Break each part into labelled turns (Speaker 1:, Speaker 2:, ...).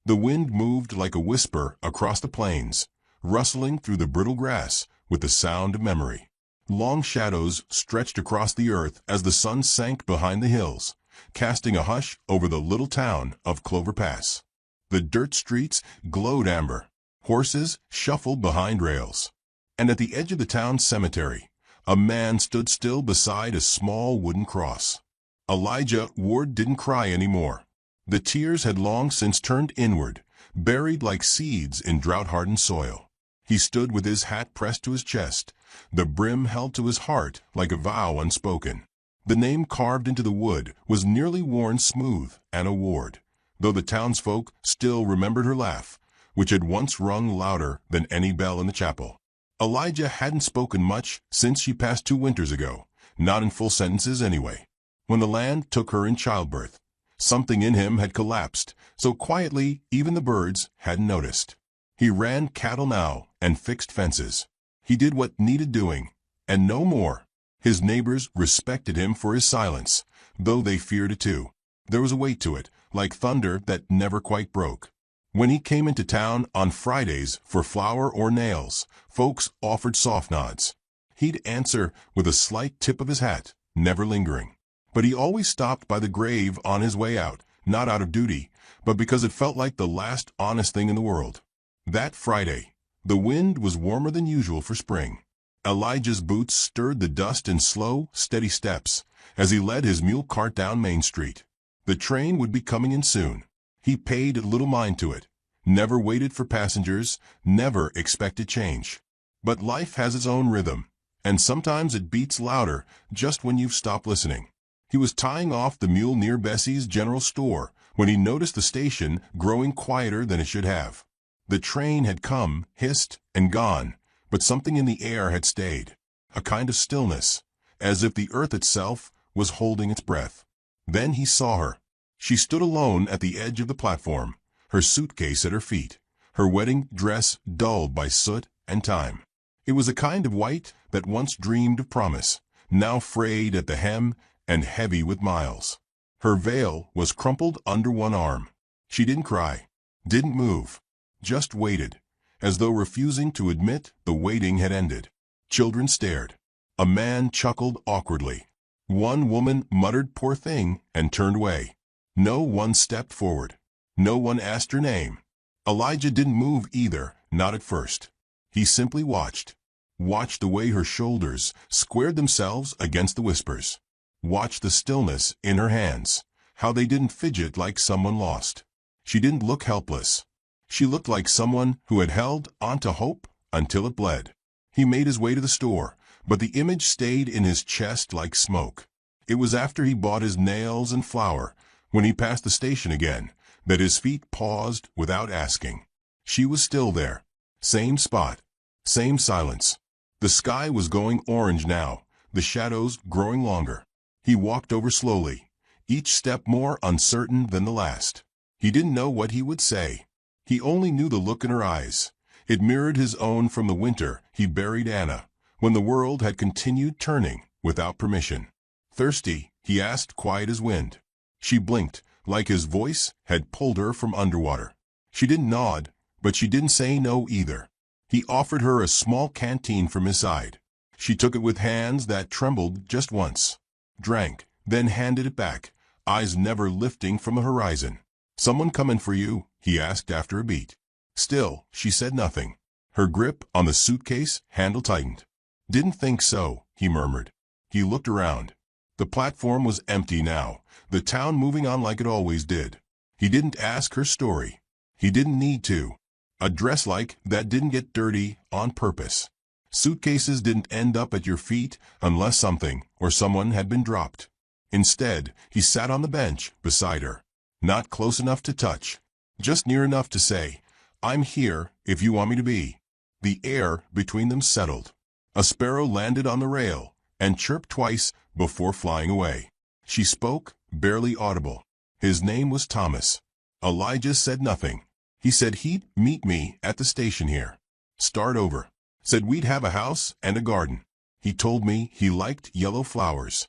Speaker 1: The wind moved like a whisper across the plains, rustling through the brittle grass with the sound of memory. Long shadows stretched across the earth as the sun sank behind the hills, casting a hush over the little town of Clover Pass. The dirt streets glowed amber. Horses shuffled behind rails. And at the edge of the town cemetery, a man stood still beside a small wooden cross. Elijah Ward didn't cry anymore. The tears had long since turned inward, buried like seeds in drought-hardened soil. He stood with his hat pressed to his chest, the brim held to his heart like a vow unspoken. The name carved into the wood was nearly worn smooth, Anna Ward, though the townsfolk still remembered her laugh, which had once rung louder than any bell in the chapel. Elijah hadn't spoken much since she passed 2 winters ago, not in full sentences anyway. When the land took her in childbirth, something in him had collapsed, so quietly even the birds hadn't noticed. He ran cattle now and fixed fences. He did what needed doing, and no more. His neighbors respected him for his silence, though they feared it too. There was a weight to it, like thunder that never quite broke. When he came into town on Fridays for flour or nails, folks offered soft nods. He'd answer with a slight tip of his hat, never lingering. But he always stopped by the grave on his way out, not out of duty, but because it felt like the last honest thing in the world. That Friday, the wind was warmer than usual for spring. Elijah's boots stirred the dust in slow, steady steps as he led his mule cart down Main Street. The train would be coming in soon. He paid little mind to it, never waited for passengers, never expected change. But life has its own rhythm, and sometimes it beats louder just when you've stopped listening. He was tying off the mule near Bessie's general store when he noticed the station growing quieter than it should have. The train had come, hissed, and gone, but something in the air had stayed, a kind of stillness, as if the earth itself was holding its breath. Then he saw her. She stood alone at the edge of the platform, her suitcase at her feet, her wedding dress dulled by soot and time. It was a kind of white that once dreamed of promise, now frayed at the hem and heavy with miles. Her veil was crumpled under one arm. She didn't cry, didn't move, just waited, as though refusing to admit the waiting had ended. Children stared. A man chuckled awkwardly. One woman muttered "poor thing" and turned away. No one stepped forward. No one asked her name. Elijah didn't move either, not at first. He simply watched the way her shoulders squared themselves against the whispers. Watched the stillness in her hands, how they didn't fidget like someone lost. She didn't look helpless. She looked like someone who had held onto hope until it bled. He made his way to the store, but the image stayed in his chest like smoke. It was after he bought his nails and flour, when he passed the station again, that his feet paused without asking. She was still there. Same spot. Same silence. The sky was going orange now, the shadows growing longer. He walked over slowly, each step more uncertain than the last. He didn't know what he would say. He only knew the look in her eyes. It mirrored his own from the winter he buried Anna, when the world had continued turning without permission. "Thirsty?" he asked, quiet as wind. She blinked, like his voice had pulled her from underwater. She didn't nod, but she didn't say no either. He offered her a small canteen from his side. She took it with hands that trembled just once, drank, then handed it back, eyes never lifting from the horizon. "Someone coming for you?" he asked after a beat. Still, she said nothing. Her grip on the suitcase handle tightened. "Didn't think so," he murmured. He looked around. The platform was empty now, the town moving on like it always did. He didn't ask her story. He didn't need to. A dress like that didn't get dirty on purpose. Suitcases didn't end up at your feet unless something or someone had been dropped. Instead, he sat on the bench beside her. Not close enough to touch. Just near enough to say, "I'm here if you want me to be." The air between them settled. A sparrow landed on the rail and chirped twice before flying away. She spoke, barely audible. His name was Thomas. Elijah said nothing. He said he'd meet me at the station here. Start over. Said we'd have a house and a garden. He told me he liked yellow flowers.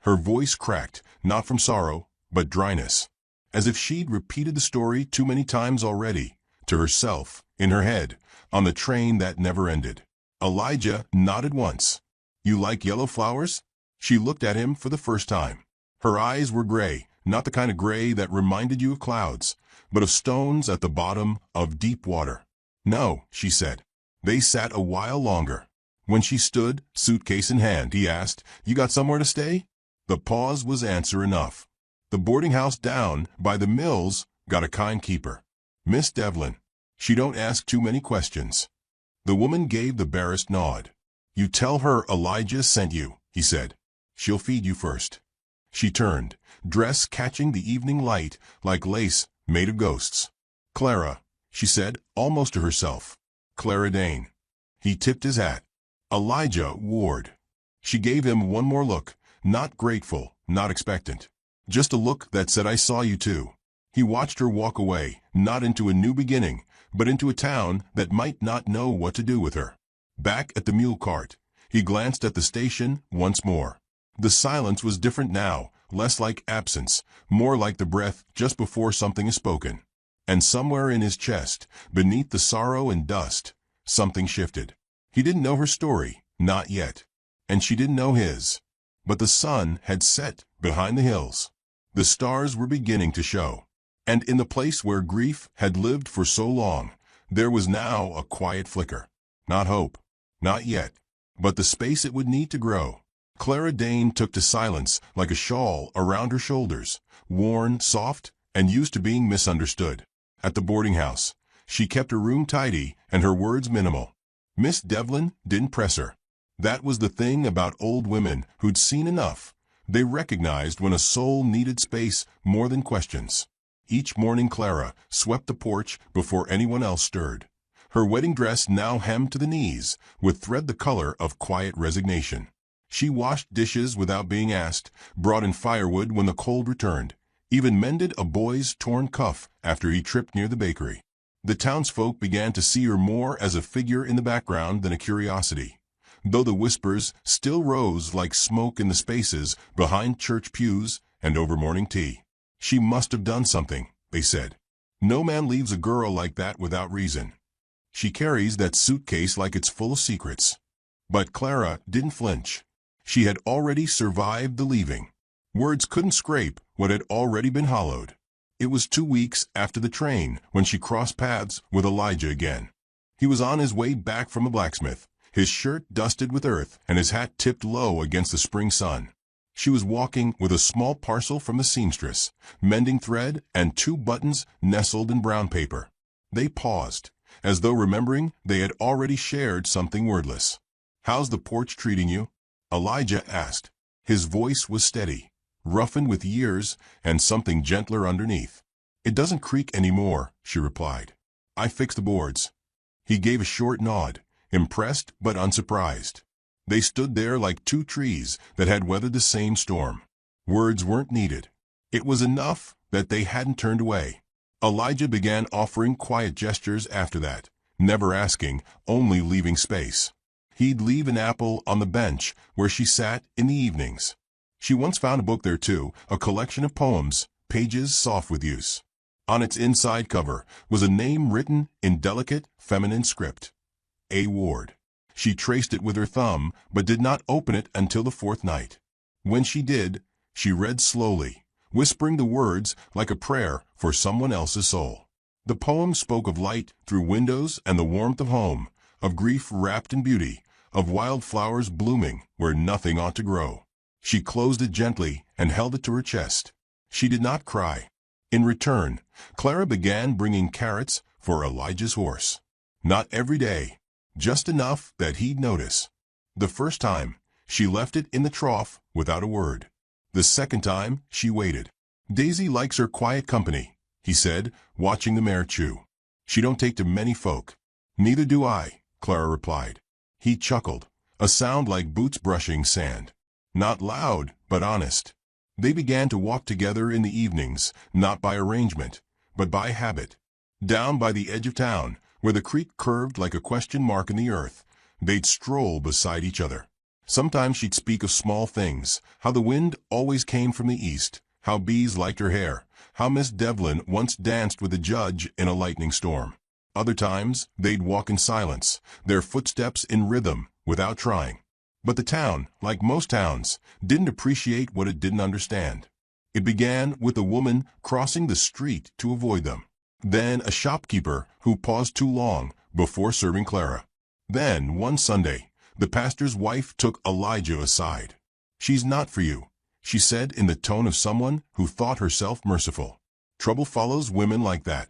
Speaker 1: Her voice cracked, not from sorrow, but dryness. as if she'd repeated the story too many times already, to herself, in her head, on the train that never ended. Elijah nodded once. "You like yellow flowers?" She looked at him for the first time. Her eyes were gray, not the kind of gray that reminded you of clouds, but of stones at the bottom of deep water. "No," she said. They sat a while longer. When she stood, suitcase in hand, he asked, "You got somewhere to stay?" The pause was answer enough. The boarding house down by the mills got a kind keeper. "Miss Devlin. She don't ask too many questions." The woman gave the barest nod. "You tell her Elijah sent you," he said. "She'll feed you first." She turned, dress catching the evening light like lace made of ghosts. "Clara," she said, almost to herself. "Clara Dane." He tipped his hat. "Elijah Ward." She gave him one more look, not grateful, not expectant. Just a look that said, "I saw you too." He watched her walk away, not into a new beginning, but into a town that might not know what to do with her. Back at the mule cart, he glanced at the station once more. The silence was different now, less like absence, more like the breath just before something is spoken. And somewhere in his chest, beneath the sorrow and dust, something shifted. He didn't know her story, not yet. And she didn't know his. But the sun had set behind the hills. The stars were beginning to show. And in the place where grief had lived for so long, there was now a quiet flicker. Not hope. Not yet. But the space it would need to grow. Clara Dane took to silence like a shawl around her shoulders, worn, soft, and used to being misunderstood. At the boarding house, she kept her room tidy and her words minimal. Miss Devlin didn't press her. That was the thing about old women who'd seen enough. They recognized when a soul needed space more than questions. Each morning Clara swept the porch before anyone else stirred. Her wedding dress now hemmed to the knees, with thread the color of quiet resignation. She washed dishes without being asked, brought in firewood when the cold returned, even mended a boy's torn cuff after he tripped near the bakery. The townsfolk began to see her more as a figure in the background than a curiosity. Though the whispers still rose like smoke in the spaces behind church pews and over morning tea. "She must have done something," they said. "No man leaves a girl like that without reason. She carries that suitcase like it's full of secrets." But Clara didn't flinch. She had already survived the leaving. Words couldn't scrape what had already been hollowed. It was 2 weeks after the train when she crossed paths with Elijah again. He was on his way back from the blacksmith, his shirt dusted with earth and his hat tipped low against the spring sun. She was walking with a small parcel from the seamstress, mending thread and 2 buttons nestled in brown paper. They paused, as though remembering they had already shared something wordless. "How's the porch treating you?" Elijah asked. His voice was steady, roughened with years and something gentler underneath. "It doesn't creak anymore," she replied. "I fixed the boards." He gave a short nod, impressed but unsurprised. They stood there like 2 trees that had weathered the same storm. Words weren't needed. It was enough that they hadn't turned away. Elijah began offering quiet gestures after that, never asking, only leaving space. He'd leave an apple on the bench where she sat in the evenings. She once found a book there too, a collection of poems, pages soft with use. On its inside cover was a name written in delicate, feminine script. A. Ward. She traced it with her thumb, but did not open it until the 4th night. When she did, she read slowly, whispering the words like a prayer for someone else's soul. The poem spoke of light through windows and the warmth of home, of grief wrapped in beauty, of wild flowers blooming where nothing ought to grow. She closed it gently and held it to her chest. She did not cry. In return, Clara began bringing carrots for Elijah's horse. Not every day, just enough that he'd notice. The first time, she left it in the trough without a word. The second time, she waited. "Daisy likes her quiet company," he said, watching the mare chew. "She don't take to many folk." "Neither do I," Clara replied. He chuckled, a sound like boots brushing sand. Not loud, but honest. They began to walk together in the evenings, not by arrangement, but by habit. Down by the edge of town, where the creek curved like a question mark in the earth, they'd stroll beside each other. Sometimes she'd speak of small things, how the wind always came from the east, how bees liked her hair, how Miss Devlin once danced with a judge in a lightning storm. Other times, they'd walk in silence, their footsteps in rhythm, without trying. But the town, like most towns, didn't appreciate what it didn't understand. It began with a woman crossing the street to avoid them. Then a shopkeeper who paused too long before serving Clara. Then, one Sunday, the pastor's wife took Elijah aside. "She's not for you," she said in the tone of someone who thought herself merciful. Trouble follows women like that.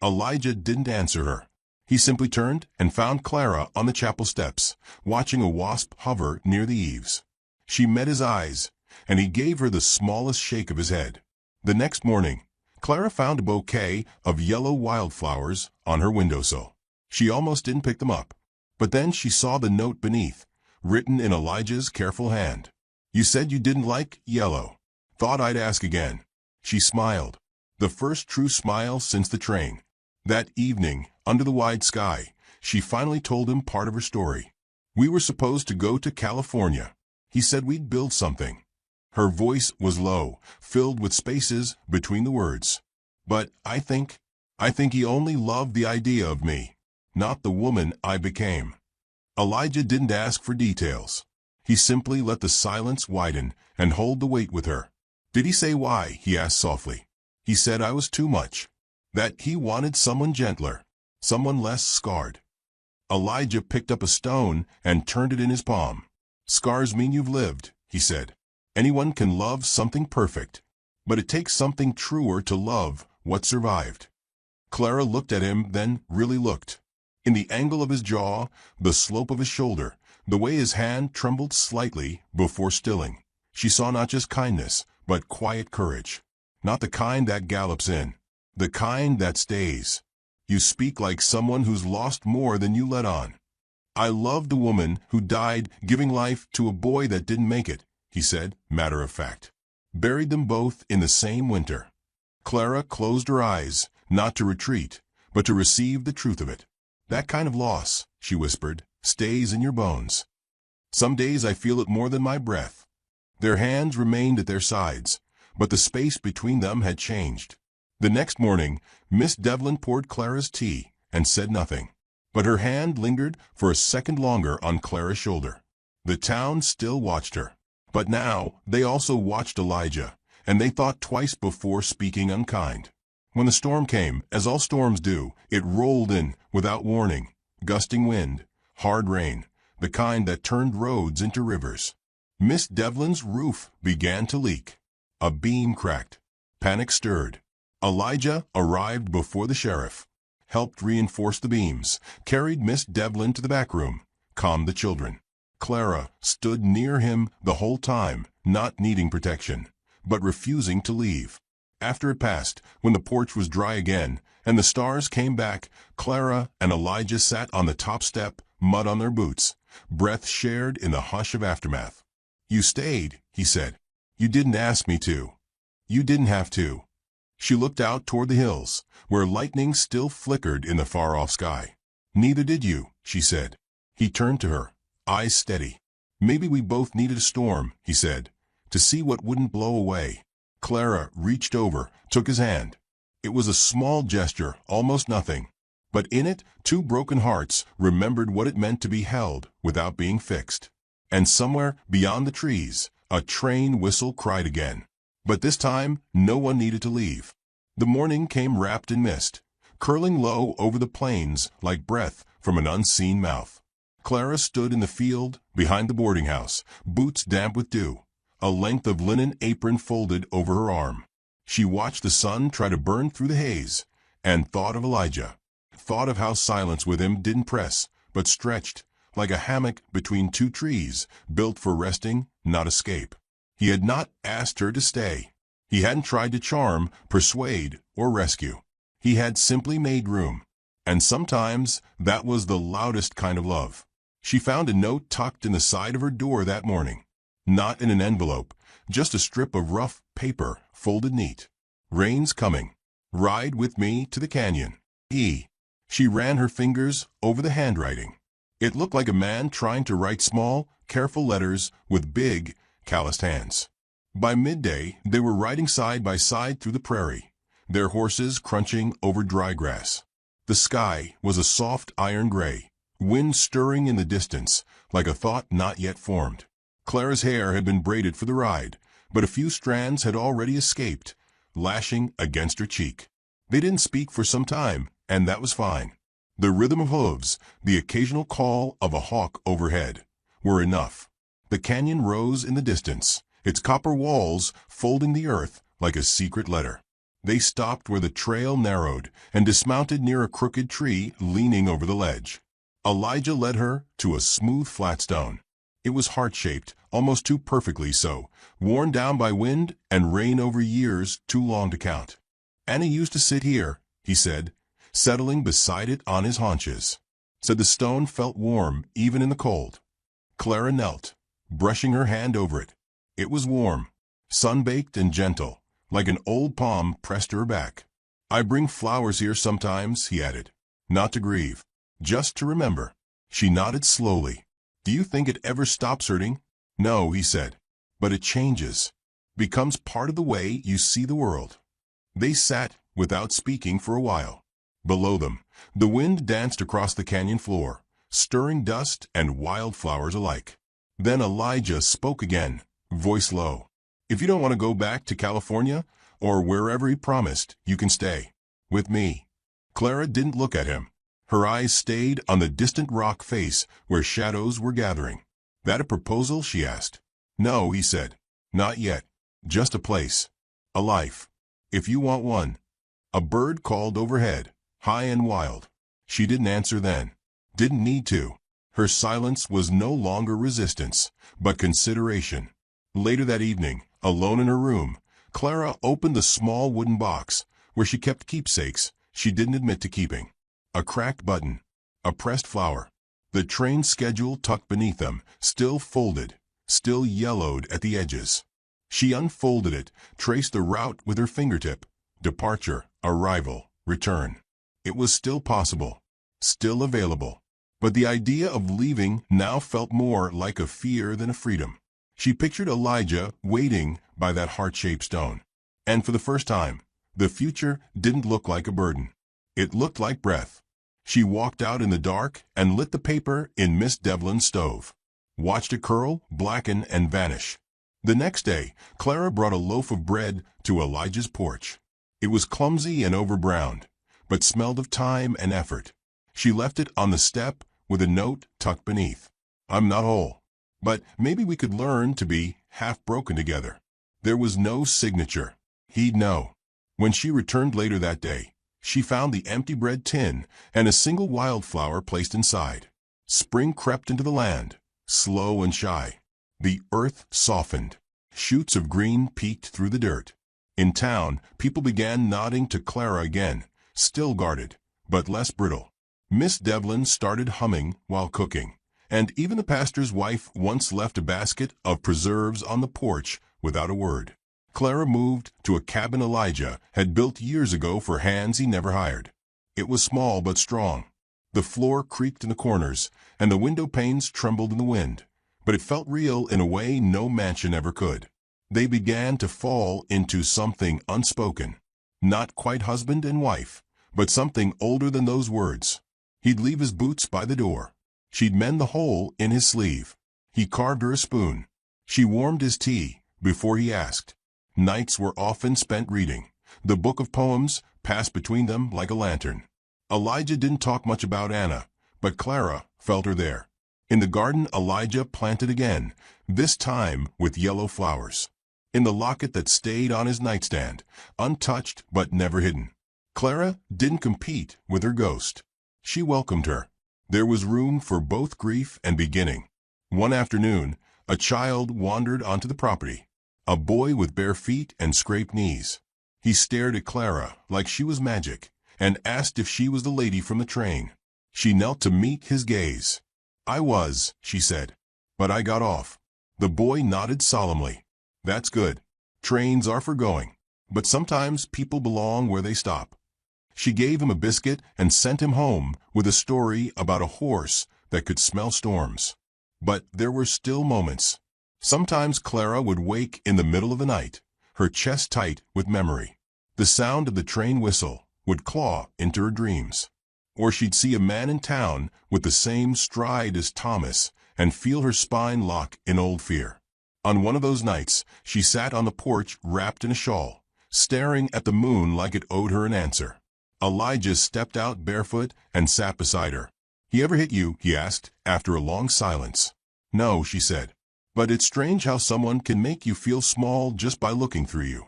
Speaker 1: Elijah didn't answer her. He simply turned and found Clara on the chapel steps, watching a wasp hover near the eaves. She met his eyes, and he gave her the smallest shake of his head. The next morning, Clara found a bouquet of yellow wildflowers on her windowsill. She almost didn't pick them up. But then she saw the note beneath, written in Elijah's careful hand. "You said you didn't like yellow. Thought I'd ask again." She smiled. The first true smile since the train. That evening, under the wide sky, she finally told him part of her story. "We were supposed to go to California. He said we'd build something." Her voice was low, filled with spaces between the words. "But I think he only loved the idea of me, not the woman I became." Elijah didn't ask for details. He simply let the silence widen and hold the weight with her. "Did he say why?" he asked softly. "He said I was too much. That he wanted someone gentler, someone less scarred." Elijah picked up a stone and turned it in his palm. "Scars mean you've lived," he said. "Anyone can love something perfect, but it takes something truer to love what survived." Clara looked at him, then really looked. In the angle of his jaw, the slope of his shoulder, the way his hand trembled slightly before stilling, she saw not just kindness, but quiet courage. Not the kind that gallops in, the kind that stays. "You speak like someone who's lost more than you let on." "I loved the woman who died giving life to a boy that didn't make it," he said, matter of fact. "Buried them both in the same winter." Clara closed her eyes, not to retreat, but to receive the truth of it. "That kind of loss," she whispered, "stays in your bones. Some days I feel it more than my breath." Their hands remained at their sides, but the space between them had changed. The next morning, Miss Devlin poured Clara's tea and said nothing. But her hand lingered for a second longer on Clara's shoulder. The town still watched her. But now they also watched Elijah, and they thought twice before speaking unkind. When the storm came, as all storms do, it rolled in without warning. Gusting wind, hard rain, the kind that turned roads into rivers. Miss Devlin's roof began to leak. A beam cracked. Panic stirred. Elijah arrived before the sheriff, helped reinforce the beams, carried Miss Devlin to the back room, calmed the children. Clara stood near him the whole time, not needing protection, but refusing to leave. After it passed, when the porch was dry again, and the stars came back, Clara and Elijah sat on the top step, mud on their boots, breath shared in the hush of aftermath. "You stayed," he said. "You didn't ask me to. You didn't have to." She looked out toward the hills, where lightning still flickered in the far-off sky. "Neither did you," she said. He turned to her, eyes steady. "Maybe we both needed a storm," he said, "to see what wouldn't blow away." Clara reached over, took his hand. It was a small gesture, almost nothing. But in it, two broken hearts remembered what it meant to be held without being fixed. And somewhere beyond the trees, a train whistle cried again. But this time, no one needed to leave. The morning came wrapped in mist, curling low over the plains like breath from an unseen mouth. Clara stood in the field behind the boarding house, boots damp with dew, a length of linen apron folded over her arm. She watched the sun try to burn through the haze, and thought of Elijah. Thought of how silence with him didn't press, but stretched, like a hammock between two trees, built for resting, not escape. He had not asked her to stay. He hadn't tried to charm, persuade, or rescue. He had simply made room. And sometimes that was the loudest kind of love. She found a note tucked in the side of her door that morning. Not in an envelope, just a strip of rough paper, folded neat. "Rain's coming. Ride with me to the canyon. E." She ran her fingers over the handwriting. It looked like a man trying to write small, careful letters with big, calloused hands. By midday, they were riding side by side through the prairie, their horses crunching over dry grass. The sky was a soft iron gray, wind stirring in the distance like a thought not yet formed. Clara's hair had been braided for the ride, but a few strands had already escaped, lashing against her cheek. They didn't speak for some time, and that was fine. The rhythm of hooves, the occasional call of a hawk overhead, were enough. The canyon rose in the distance, its copper walls folding the earth like a secret letter. They stopped where the trail narrowed and dismounted near a crooked tree leaning over the ledge. Elijah led her to a smooth flat stone. It was heart-shaped, almost too perfectly so, worn down by wind and rain over years too long to count. "Anna used to sit here," he said, settling beside it on his haunches. Said the stone felt warm even in the cold. Clara knelt, brushing her hand over it. It was warm, sun-baked and gentle, like an old palm pressed to her back. "I bring flowers here sometimes," he added. "Not to grieve, just to remember." She nodded slowly. "Do you think it ever stops hurting?" "No," he said, "but it changes, becomes part of the way you see the world." They sat without speaking for a while. Below them, the wind danced across the canyon floor, stirring dust and wildflowers alike. Then Elijah spoke again, voice low. "If you don't want to go back to California, or wherever he promised, you can stay. With me." Clara didn't look at him. Her eyes stayed on the distant rock face where shadows were gathering. "That a proposal?" she asked. "No," he said. "Not yet. Just a place. A life. If you want one." A bird called overhead, high and wild. She didn't answer then. Didn't need to. Her silence was no longer resistance, but consideration. Later that evening, alone in her room, Clara opened the small wooden box where she kept keepsakes she didn't admit to keeping. A cracked button, a pressed flower, the train schedule tucked beneath them, still folded, still yellowed at the edges. She unfolded it, traced the route with her fingertip. Departure, arrival, return. It was still possible, still available. But the idea of leaving now felt more like a fear than a freedom. She pictured Elijah waiting by that heart-shaped stone. And for the first time, the future didn't look like a burden. It looked like breath. She walked out in the dark and lit the paper in Miss Devlin's stove. Watched it curl, blacken, and vanish. The next day, Clara brought a loaf of bread to Elijah's porch. It was clumsy and overbrowned, but smelled of time and effort. She left it on the step with a note tucked beneath. "I'm not whole, but maybe we could learn to be half broken together." There was no signature. He'd know. When she returned later that day, she found the empty bread tin and a single wildflower placed inside. Spring crept into the land, slow and shy. The earth softened. Shoots of green peeked through the dirt. In town, people began nodding to Clara again, still guarded, but less brittle. Miss Devlin started humming while cooking, and even the pastor's wife once left a basket of preserves on the porch without a word. Clara moved to a cabin Elijah had built years ago for hands he never hired. It was small but strong. The floor creaked in the corners, and the window panes trembled in the wind, but it felt real in a way no mansion ever could. They began to fall into something unspoken, not quite husband and wife, but something older than those words. He'd leave his boots by the door. She'd mend the hole in his sleeve. He carved her a spoon. She warmed his tea before he asked. Nights were often spent reading. The book of poems passed between them like a lantern. Elijah didn't talk much about Anna, but Clara felt her there. In the garden Elijah planted again, this time with yellow flowers. In the locket that stayed on his nightstand, untouched but never hidden. Clara didn't compete with her ghost. She welcomed her. There was room for both grief and beginning. One afternoon, a child wandered onto the property, a boy with bare feet and scraped knees. He stared at Clara like she was magic, and asked if she was the lady from the train. She knelt to meet his gaze. "I was," she said, "but I got off." The boy nodded solemnly. "That's good. Trains are for going, but sometimes people belong where they stop." She gave him a biscuit and sent him home with a story about a horse that could smell storms. But there were still moments. Sometimes Clara would wake in the middle of the night, her chest tight with memory. The sound of the train whistle would claw into her dreams. Or she'd see a man in town with the same stride as Thomas and feel her spine lock in old fear. On one of those nights, she sat on the porch wrapped in a shawl, staring at the moon like it owed her an answer. Elijah stepped out barefoot and sat beside her. "He ever hit you?" he asked, after a long silence. "No," she said. "But it's strange how someone can make you feel small just by looking through you."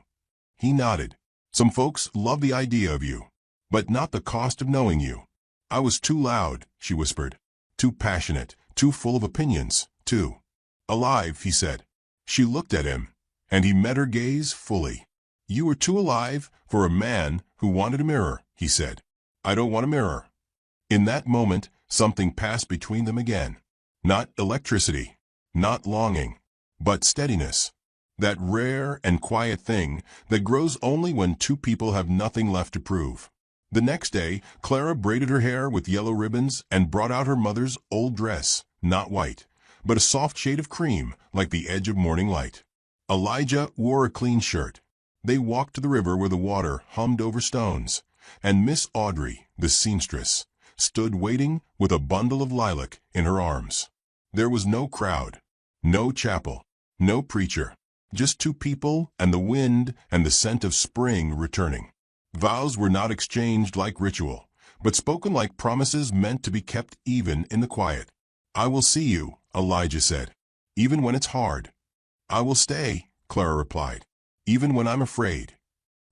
Speaker 1: He nodded. "Some folks love the idea of you, but not the cost of knowing you." "I was too loud," she whispered. "Too passionate, too full of opinions, too alive," he said. She looked at him, and he met her gaze fully. "You were too alive for a man who wanted a mirror," he said. "I don't want a mirror." In that moment, something passed between them again. Not electricity, not longing, but steadiness. That rare and quiet thing that grows only when two people have nothing left to prove. The next day, Clara braided her hair with yellow ribbons and brought out her mother's old dress, not white, but a soft shade of cream like the edge of morning light. Elijah wore a clean shirt. They walked to the river where the water hummed over stones, and Miss Audrey, the seamstress, stood waiting with a bundle of lilac in her arms. There was no crowd, no chapel, no preacher, just two people and the wind and the scent of spring returning. Vows were not exchanged like ritual, but spoken like promises meant to be kept even in the quiet. "I will see you," Elijah said, "even when it's hard." "I will stay," Clara replied, "even when I'm afraid."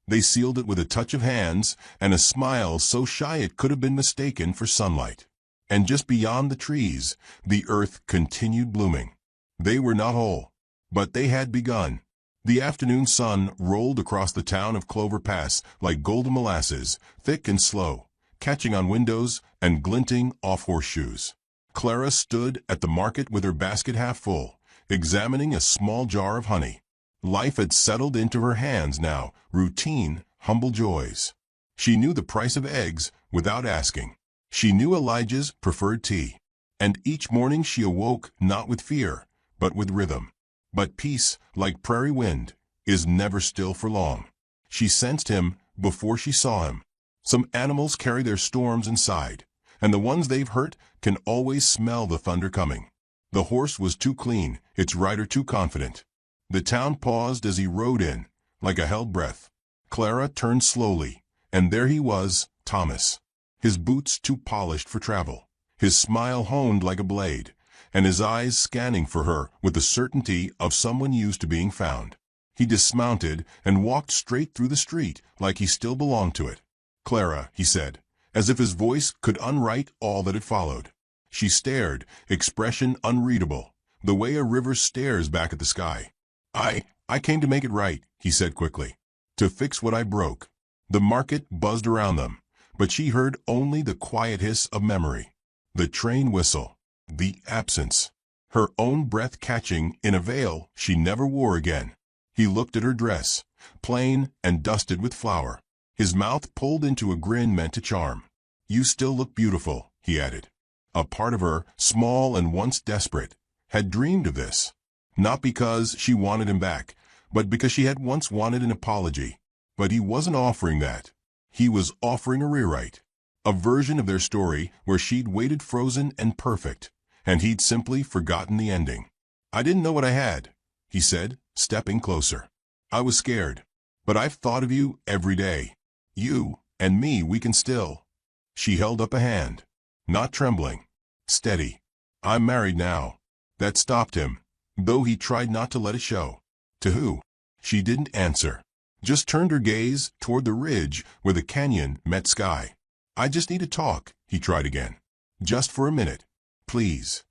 Speaker 1: They sealed it with a touch of hands and a smile so shy it could have been mistaken for sunlight. And just beyond the trees, the earth continued blooming. They were not whole, but they had begun. The afternoon sun rolled across the town of Clover Pass like golden molasses, thick and slow, catching on windows and glinting off horseshoes. Clara stood at the market with her basket half full, examining a small jar of honey. Life had settled into her hands now, routine, humble joys. She knew the price of eggs without asking. She knew Elijah's preferred tea. And each morning she awoke not with fear, but with rhythm. But peace, like prairie wind, is never still for long. She sensed him before she saw him. Some animals carry their storms inside, and the ones they've hurt can always smell the thunder coming. The horse was too clean, its rider too confident. The town paused as he rode in, like a held breath. Clara turned slowly, and there he was, Thomas. His boots too polished for travel, his smile honed like a blade, and his eyes scanning for her with the certainty of someone used to being found. He dismounted and walked straight through the street like he still belonged to it. "Clara," he said, as if his voice could unwrite all that had followed. She stared, expression unreadable, the way a river stares back at the sky. I came to make it right," he said quickly, "to fix what I broke." The market buzzed around them, but she heard only the quiet hiss of memory, the train whistle, the absence, her own breath catching in a veil she never wore again. He looked at her dress, plain and dusted with flour, his mouth pulled into a grin meant to charm. "You still look beautiful," he added. A part of her, small and once desperate, had dreamed of this. Not because she wanted him back, but because she had once wanted an apology. But he wasn't offering that. He was offering a rewrite. A version of their story where she'd waited frozen and perfect, and he'd simply forgotten the ending. "I didn't know what I had," he said, stepping closer. "I was scared. But I've thought of you every day. You and me, we can still." She held up a hand. Not trembling. Steady. "I'm married now." That stopped him, though he tried not to let it show. "To who?" She didn't answer, just turned her gaze toward the ridge where the canyon met sky. "I just need to talk," he tried again. "Just for a minute. Please."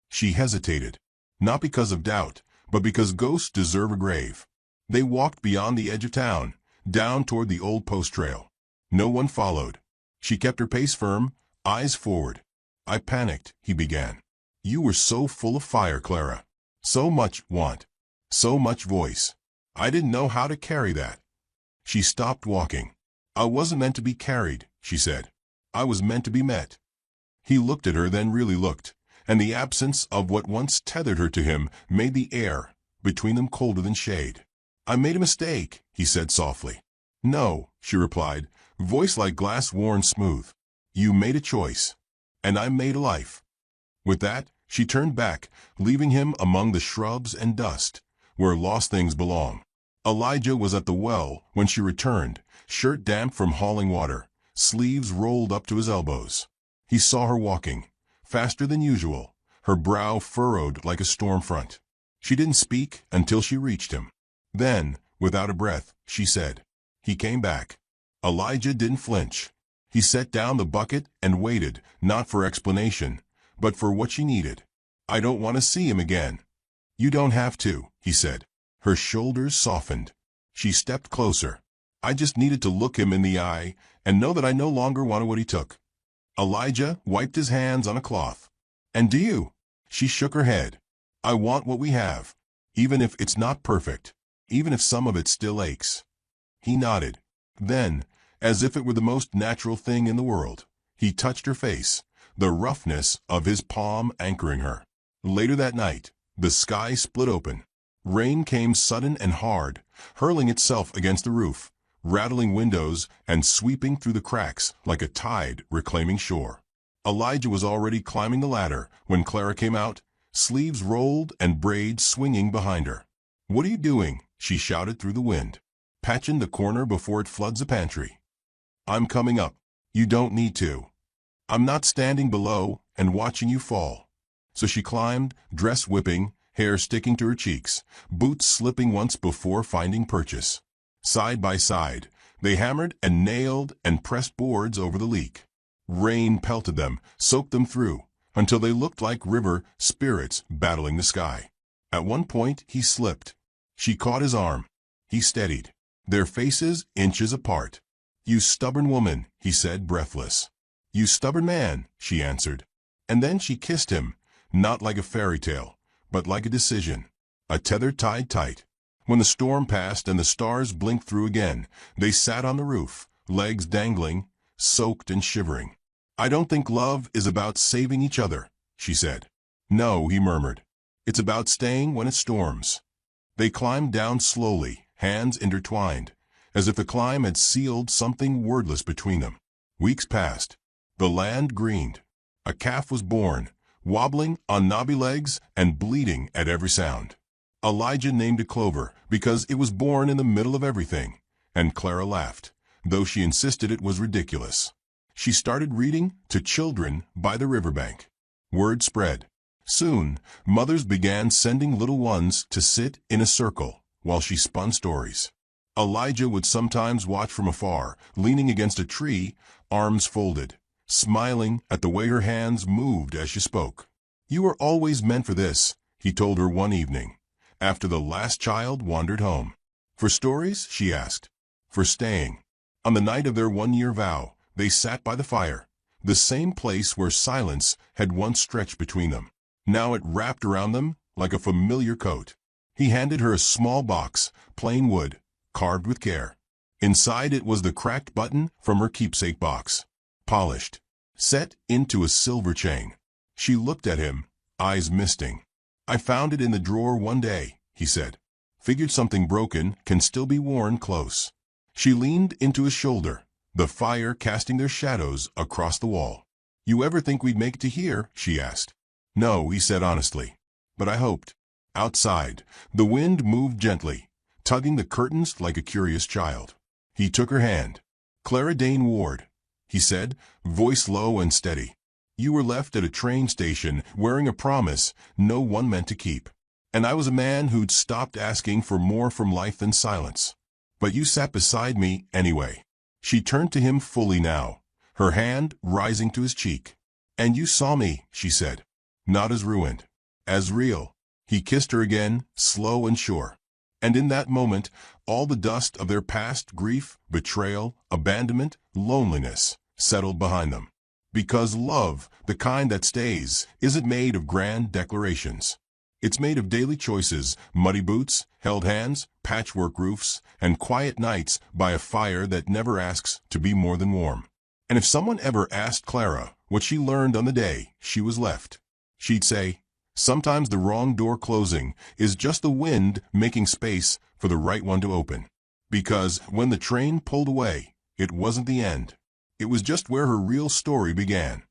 Speaker 1: She hesitated, not because of doubt, but because ghosts deserve a grave. They walked beyond the edge of town, down toward the old post trail. No one followed. She kept her pace firm, eyes forward. "I panicked," he began. "You were so full of fire, Clara. So much want. So much voice. I didn't know how to carry that." She stopped walking. "I wasn't meant to be carried," she said. "I was meant to be met." He looked at her, then really looked, and the absence of what once tethered her to him made the air, between them colder than shade. "I made a mistake," he said softly. "No," she replied, voice like glass worn smooth. "You made a choice. And I made a life." With that, she turned back, leaving him among the shrubs and dust, where lost things belong. Elijah was at the well when she returned, shirt damp from hauling water, sleeves rolled up to his elbows. He saw her walking, faster than usual, her brow furrowed like a storm front. She didn't speak until she reached him. Then, without a breath, she said, "He came back." Elijah didn't flinch. He set down the bucket and waited, not for explanation, but for what she needed. "I don't want to see him again." "You don't have to," he said. Her shoulders softened. She stepped closer. "I just needed to look him in the eye and know that I no longer wanted what he took." Elijah wiped his hands on a cloth. "And do you?" She shook her head. "I want what we have, even if it's not perfect, even if some of it still aches." He nodded. Then, as if it were the most natural thing in the world, he touched her face, the roughness of his palm anchoring her. Later that night, the sky split open. Rain came sudden and hard, hurling itself against the roof, rattling windows and sweeping through the cracks like a tide reclaiming shore. Elijah was already climbing the ladder when Clara came out, sleeves rolled and braids swinging behind her. "What are you doing?" she shouted through the wind. "Patching the corner before it floods the pantry." "I'm coming up." "You don't need to." "I'm not standing below and watching you fall." So she climbed, dress whipping, hair sticking to her cheeks, boots slipping once before finding purchase. Side by side, they hammered and nailed and pressed boards over the leak. Rain pelted them, soaked them through, until they looked like river spirits battling the sky. At one point, he slipped. She caught his arm. He steadied, their faces inches apart. "You stubborn woman," he said, breathless. "You stubborn man," she answered. And then she kissed him, not like a fairy tale, but like a decision, a tether tied tight. When the storm passed and the stars blinked through again, they sat on the roof, legs dangling, soaked and shivering. "I don't think love is about saving each other," she said. "No," he murmured. "It's about staying when it storms." They climbed down slowly, hands intertwined, as if the climb had sealed something wordless between them. Weeks passed. The land greened. A calf was born, wobbling on knobby legs and bleeding at every sound. Elijah named it Clover because it was born in the middle of everything, and Clara laughed, though she insisted it was ridiculous. She started reading to children by the riverbank. Word spread. Soon, mothers began sending little ones to sit in a circle while she spun stories. Elijah would sometimes watch from afar, leaning against a tree, arms folded, smiling at the way her hands moved as she spoke. "You were always meant for this," he told her one evening, after the last child wandered home. "For stories?" she asked. "For staying." On the night of their 1-year vow, they sat by the fire, the same place where silence had once stretched between them. Now it wrapped around them like a familiar coat. He handed her a small box, plain wood, carved with care. Inside it was the cracked button from her keepsake box, polished, set into a silver chain. She looked at him, eyes misting. "I found it in the drawer one day," he said. "Figured something broken can still be worn close." She leaned into his shoulder, the fire casting their shadows across the wall. "You ever think we'd make it to here?" she asked. "No," he said honestly. "But I hoped." Outside, the wind moved gently, tugging the curtains like a curious child. He took her hand. "Clara Dane Ward," he said, voice low and steady. "You were left at a train station wearing a promise no one meant to keep. And I was a man who'd stopped asking for more from life than silence. But you sat beside me anyway." She turned to him fully now, her hand rising to his cheek. "And you saw me," she said. "Not as ruined. As real." He kissed her again, slow and sure. And in that moment, all the dust of their past grief, betrayal, abandonment, loneliness settled behind them. Because love, the kind that stays, isn't made of grand declarations. It's made of daily choices, muddy boots, held hands, patchwork roofs, and quiet nights by a fire that never asks to be more than warm. And if someone ever asked Clara what she learned on the day she was left, she'd say, Sometimes the wrong door closing is just the wind making space for the right one to open. Because when the train pulled away, it wasn't the end. It was just where her real story began.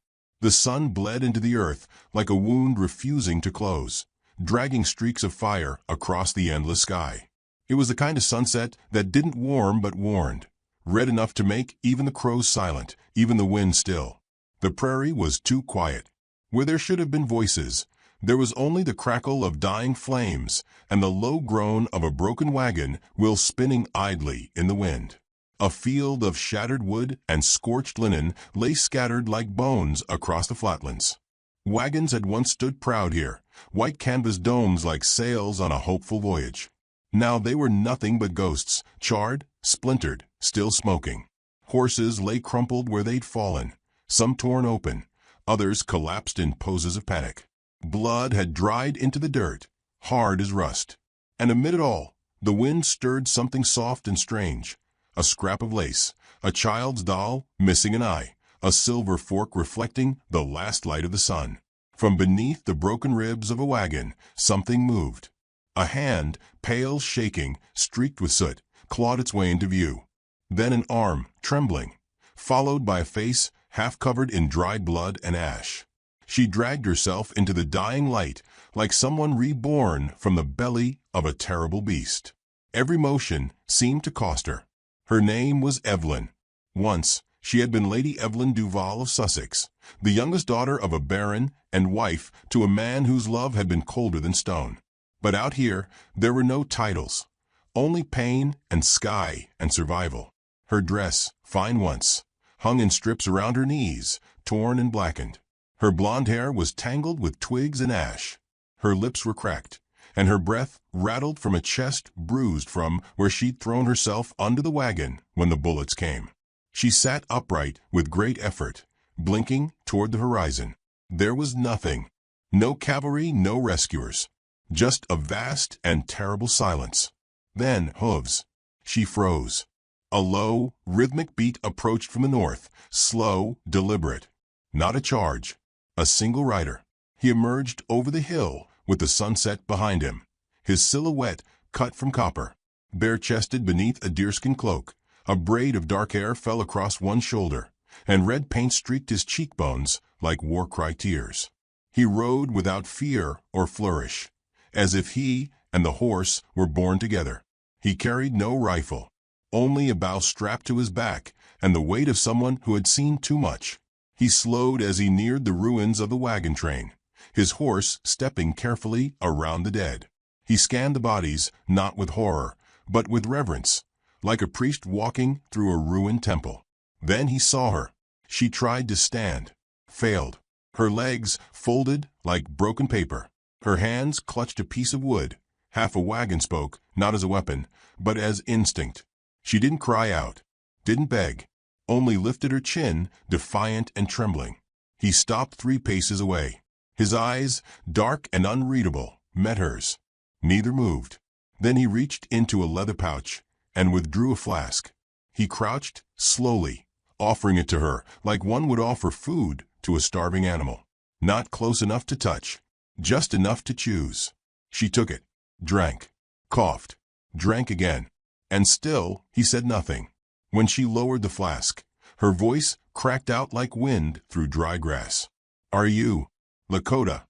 Speaker 1: The sun bled into the earth like a wound refusing to close, dragging streaks of fire across the endless sky. It was the kind of sunset that didn't warm but warned, red enough to make even the crows silent, even the wind still. The prairie was too quiet. Where there should have been voices, there was only the crackle of dying flames and the low groan of a broken wagon wheel spinning idly in the wind. A field of shattered wood and scorched linen lay scattered like bones across the flatlands. Wagons had once stood proud here, white canvas domes like sails on a hopeful voyage. Now they were nothing but ghosts, charred, splintered, still smoking. Horses lay crumpled where they'd fallen, some torn open, others collapsed in poses of panic. Blood had dried into the dirt, hard as rust. And amid it all, the wind stirred something soft and strange. A scrap of lace, a child's doll missing an eye, a silver fork reflecting the last light of the sun. From beneath the broken ribs of a wagon, something moved. A hand, pale, shaking, streaked with soot, clawed its way into view. Then an arm, trembling, followed by a face half covered in dried blood and ash. She dragged herself into the dying light like someone reborn from the belly of a terrible beast. Every motion seemed to cost her. Her name was Evelyn. Once, she had been Lady Evelyn Duval of Sussex, the youngest daughter of a baron and wife to a man whose love had been colder than stone. But out here, there were no titles, only pain and sky and survival. Her dress, fine once, hung in strips around her knees, torn and blackened. Her blonde hair was tangled with twigs and ash. Her lips were cracked, and her breath rattled from a chest bruised from where she'd thrown herself under the wagon when the bullets came. She sat upright with great effort, blinking toward the horizon. There was nothing. No cavalry, no rescuers. Just a vast and terrible silence. Then hooves. She froze. A low, rhythmic beat approached from the north, slow, deliberate. Not a charge. A single rider. He emerged over the hill with the sunset behind him, his silhouette cut from copper. Bare-chested beneath a deerskin cloak, a braid of dark hair fell across one shoulder, and red paint streaked his cheekbones like war-cry tears. He rode without fear or flourish, as if he and the horse were born together. He carried no rifle, only a bow strapped to his back and the weight of someone who had seen too much. He slowed as he neared the ruins of the wagon train, his horse stepping carefully around the dead. He scanned the bodies, not with horror, but with reverence, like a priest walking through a ruined temple. Then he saw her. She tried to stand, failed. Her legs folded like broken paper. Her hands clutched a piece of wood, half a wagon spoke, not as a weapon, but as instinct. She didn't cry out, didn't beg, only lifted her chin, defiant and trembling. He stopped 3 paces away. His eyes, dark and unreadable, met hers. Neither moved. Then he reached into a leather pouch and withdrew a flask. He crouched, slowly, offering it to her like one would offer food to a starving animal. Not close enough to touch, just enough to choose. She took it, drank, coughed, drank again, and still he said nothing. When she lowered the flask, her voice cracked out like wind through dry grass. "Are you, Lakota?"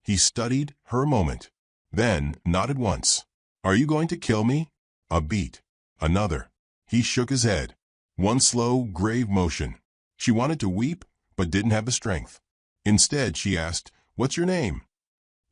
Speaker 1: He studied her a moment, then nodded once. "Are you going to kill me?" A beat. Another. He shook his head. One slow, grave motion. She wanted to weep, but didn't have the strength. Instead, she asked, "What's your name?"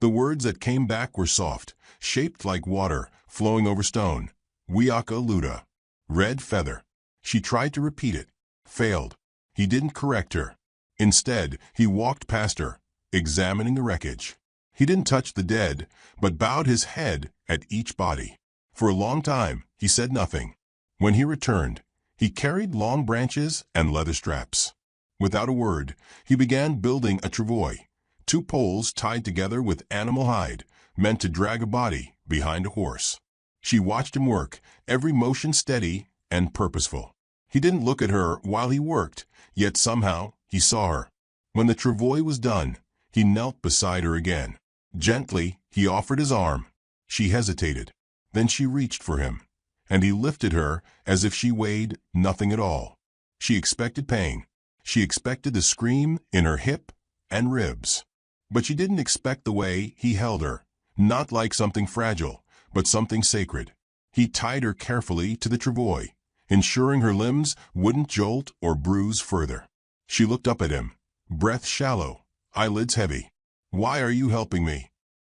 Speaker 1: The words that came back were soft, shaped like water, flowing over stone. Wiaka Luda. Red feather. She tried to repeat it. Failed. He didn't correct her. Instead, he walked past her, examining the wreckage. He didn't touch the dead, but bowed his head at each body. For a long time, he said nothing. When he returned, he carried long branches and leather straps. Without a word, he began building a travois, 2 poles tied together with animal hide, meant to drag a body behind a horse. She watched him work, every motion steady and purposeful. He didn't look at her while he worked, yet somehow he saw her. When the travois was done, he knelt beside her again. Gently, he offered his arm. She hesitated. Then she reached for him, and he lifted her as if she weighed nothing at all. She expected pain. She expected the scream in her hip and ribs. But she didn't expect the way he held her, not like something fragile, but something sacred. He tied her carefully to the travois, ensuring her limbs wouldn't jolt or bruise further. She looked up at him, breath shallow, eyelids heavy. "Why are you helping me?"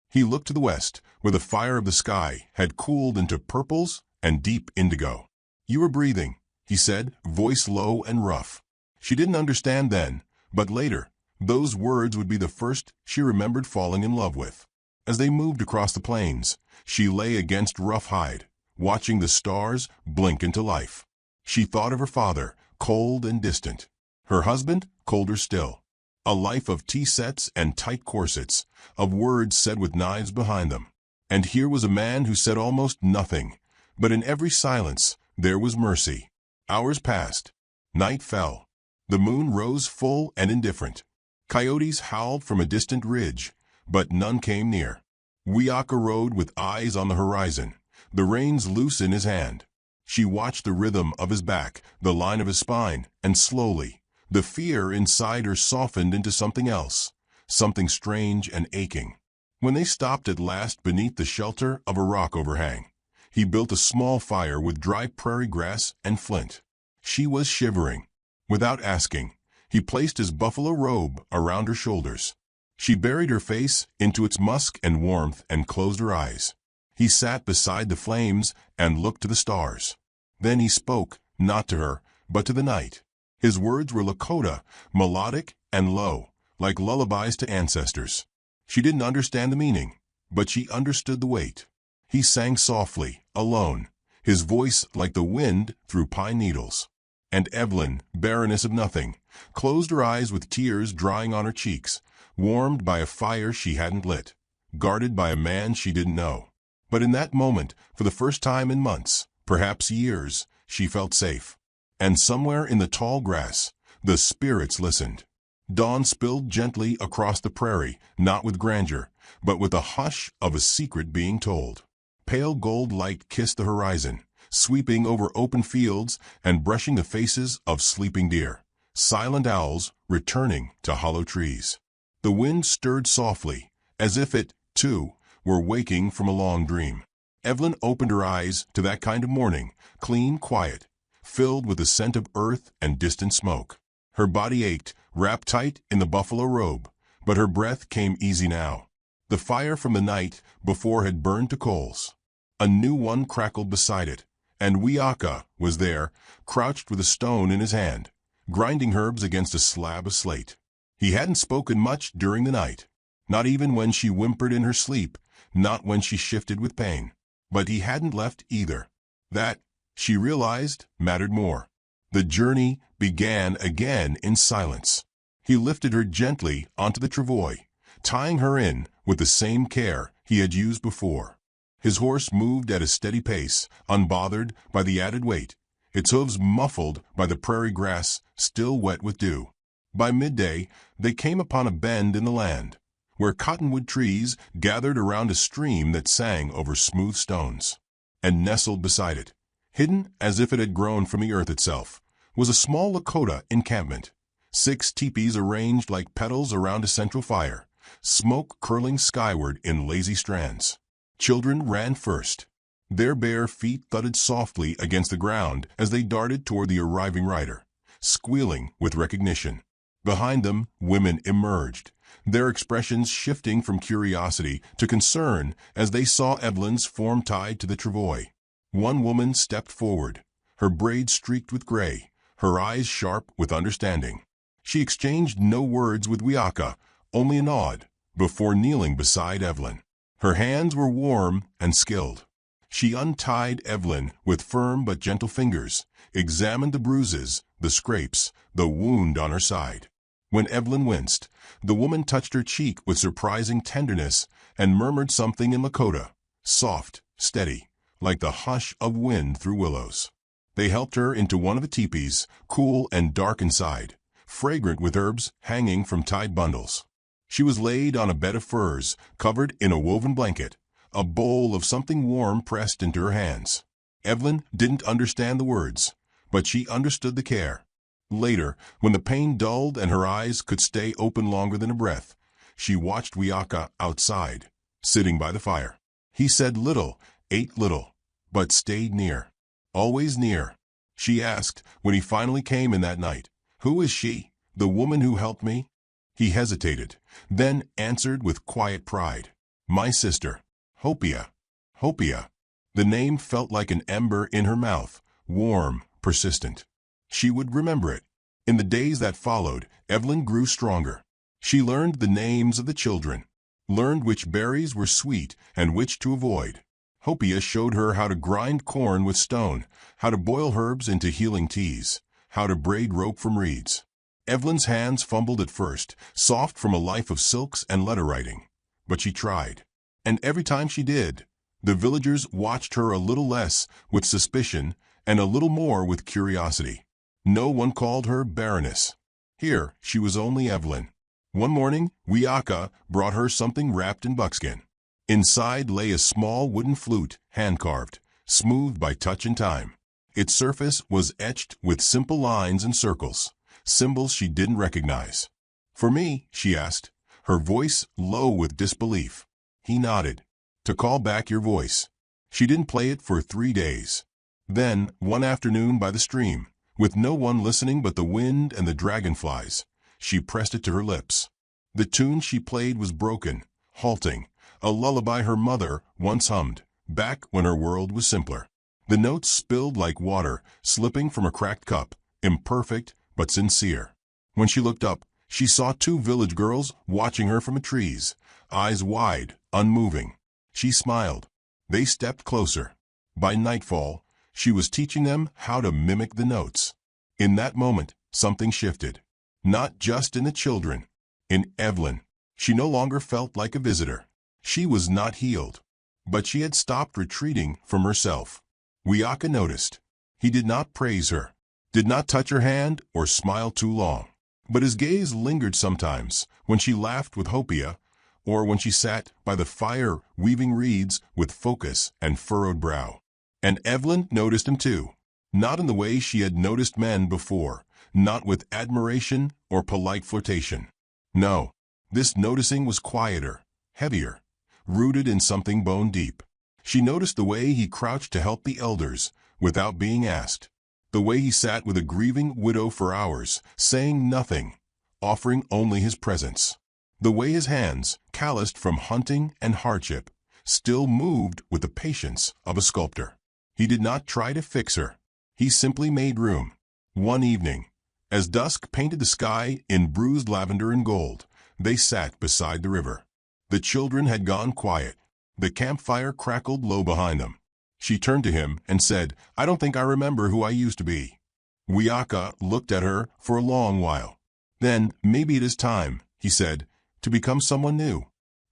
Speaker 1: He looked to the west, where the fire of the sky had cooled into purples and deep indigo. "You were breathing," he said, voice low and rough. She didn't understand then, but later, those words would be the first she remembered falling in love with. As they moved across the plains, she lay against rough hide, watching the stars blink into life. She thought of her father, cold and distant. Her husband, colder still. A life of tea sets and tight corsets, of words said with knives behind them. And here was a man who said almost nothing, but in every silence there was mercy. Hours passed. Night fell. The moon rose full and indifferent. Coyotes howled from a distant ridge, but none came near. Wiaka rode with eyes on the horizon, the reins loose in his hand. She watched the rhythm of his back, the line of his spine, and slowly, the fear inside her softened into something else, something strange and aching. When they stopped at last beneath the shelter of a rock overhang, he built a small fire with dry prairie grass and flint. She was shivering. Without asking, he placed his buffalo robe around her shoulders. She buried her face into its musk and warmth and closed her eyes. He sat beside the flames and looked to the stars. Then he spoke, not to her, but to the night. His words were Lakota, melodic and low, like lullabies to ancestors. She didn't understand the meaning, but she understood the weight. He sang softly, alone, his voice like the wind through pine needles. And Evelyn, Baroness of Nothing, closed her eyes with tears drying on her cheeks, warmed by a fire she hadn't lit, guarded by a man she didn't know. But in that moment, for the first time in months, perhaps years, she felt safe. And somewhere in the tall grass, the spirits listened. Dawn spilled gently across the prairie, not with grandeur, but with the hush of a secret being told. Pale gold light kissed the horizon, sweeping over open fields and brushing the faces of sleeping deer, silent owls returning to hollow trees. The wind stirred softly, as if it, too, were waking from a long dream. Evelyn opened her eyes to that kind of morning, clean, quiet, filled with the scent of earth and distant smoke. Her body ached, wrapped tight in the buffalo robe, but her breath came easy now. The fire from the night before had burned to coals. A new one crackled beside it, and Wiaka was there, crouched with a stone in his hand, grinding herbs against a slab of slate. He hadn't spoken much during the night, not even when she whimpered in her sleep, not when she shifted with pain. But he hadn't left either. That, she realized, mattered more. The journey began again in silence. He lifted her gently onto the travois, tying her in with the same care he had used before. His horse moved at a steady pace, unbothered by the added weight, its hooves muffled by the prairie grass still wet with dew. By midday, they came upon a bend in the land, where cottonwood trees gathered around a stream that sang over smooth stones. And nestled beside it, hidden as if it had grown from the earth itself, was a small Lakota encampment. 6 teepees arranged like petals around a central fire, smoke curling skyward in lazy strands. Children ran first. Their bare feet thudded softly against the ground as they darted toward the arriving rider, squealing with recognition. Behind them, women emerged, their expressions shifting from curiosity to concern as they saw Evelyn's form tied to the travois. One woman stepped forward, her braids streaked with gray, her eyes sharp with understanding. She exchanged no words with Wiaka, only a nod, before kneeling beside Evelyn. Her hands were warm and skilled. She untied Evelyn with firm but gentle fingers, examined the bruises, the scrapes, the wound on her side. When Evelyn winced, the woman touched her cheek with surprising tenderness and murmured something in Lakota, soft, steady, like the hush of wind through willows. They helped her into one of the teepees, cool and dark inside, fragrant with herbs hanging from tied bundles. She was laid on a bed of furs, covered in a woven blanket, a bowl of something warm pressed into her hands. Evelyn didn't understand the words, but she understood the care. Later, when the pain dulled and her eyes could stay open longer than a breath, she watched Wiaka outside, sitting by the fire. He said little, ate little, but stayed near. Always near. She asked, when he finally came in that night, "Who is she, the woman who helped me?" He hesitated, then answered with quiet pride, "My sister, Hopia. Hopia." The name felt like an ember in her mouth, warm, persistent. She would remember it. In the days that followed, Evelyn grew stronger. She learned the names of the children, learned which berries were sweet and which to avoid. Hopia showed her how to grind corn with stone, how to boil herbs into healing teas, how to braid rope from reeds. Evelyn's hands fumbled at first, soft from a life of silks and letter writing. But she tried. And every time she did, the villagers watched her a little less with suspicion and a little more with curiosity. No one called her Baroness. Here she was only Evelyn. One morning, Wiaka brought her something wrapped in buckskin. Inside lay a small wooden flute, hand-carved, smooth by touch and time. Its surface was etched with simple lines and circles, symbols she didn't recognize. "For me?" she asked, her voice low with disbelief. He nodded. "To call back your voice." She didn't play it for 3 days. Then, one afternoon by the stream, with no one listening but the wind and the dragonflies, she pressed it to her lips. The tune she played was broken, halting, a lullaby her mother once hummed, back when her world was simpler. The notes spilled like water, slipping from a cracked cup, imperfect but sincere. When she looked up, she saw 2 village girls watching her from the trees, eyes wide, unmoving. She smiled. They stepped closer. By nightfall, she was teaching them how to mimic the notes. In that moment, something shifted. Not just in the children. In Evelyn. She no longer felt like a visitor. She was not healed. But she had stopped retreating from herself. Wiaka noticed. He did not praise her, did not touch her hand or smile too long. But his gaze lingered sometimes, when she laughed with Hopia, or when she sat by the fire weaving reeds with focus and furrowed brow. And Evelyn noticed him too, not in the way she had noticed men before, not with admiration or polite flirtation. No, this noticing was quieter, heavier, rooted in something bone deep. She noticed the way he crouched to help the elders, without being asked. The way he sat with a grieving widow for hours, saying nothing, offering only his presence. The way his hands, calloused from hunting and hardship, still moved with the patience of a sculptor. He did not try to fix her. He simply made room. One evening, as dusk painted the sky in bruised lavender and gold, they sat beside the river. The children had gone quiet. The campfire crackled low behind them. She turned to him and said, "I don't think I remember who I used to be." Wiaka looked at her for a long while. "Then maybe it is time," he said, "to become someone new."